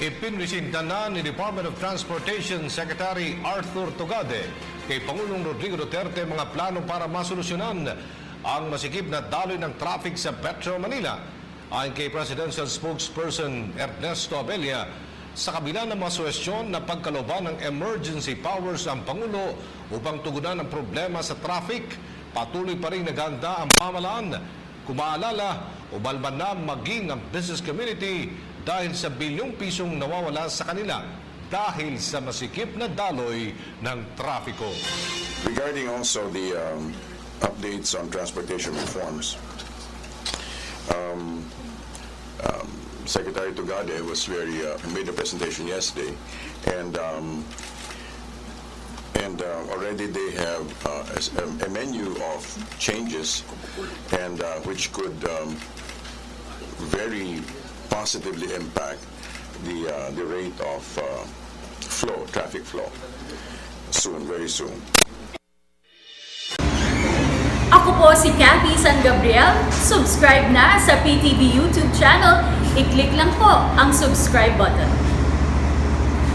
Ipinresinta na ni Department of Transportation Secretary Arthur Tugade kay Pangulong Rodrigo Duterte mga plano para masolusyonan ang masikip na daloy ng traffic sa Metro Manila. Ayon kay Presidential Spokesperson Ernesto Abella, sa kabila ng mga suwestyon na pagkalooban ng emergency powers ang Pangulo upang tugunan ang problema sa traffic, patuloy pa rin naganda ang pamahalaan. Kung maalala, umalman na maging ang business community dahil sa bilyong pisong nawawala sa kanila dahil sa masikip na daloy ng trapiko. Regarding also the updates on transportation reforms, Secretary Tugade was made a presentation yesterday, and already they have a menu of changes, and which could very positively impact the rate of traffic flow very soon. Ako po si Cathy San Gabriel. Subscribe na sa PTV YouTube channel. I-click lang po ang subscribe button.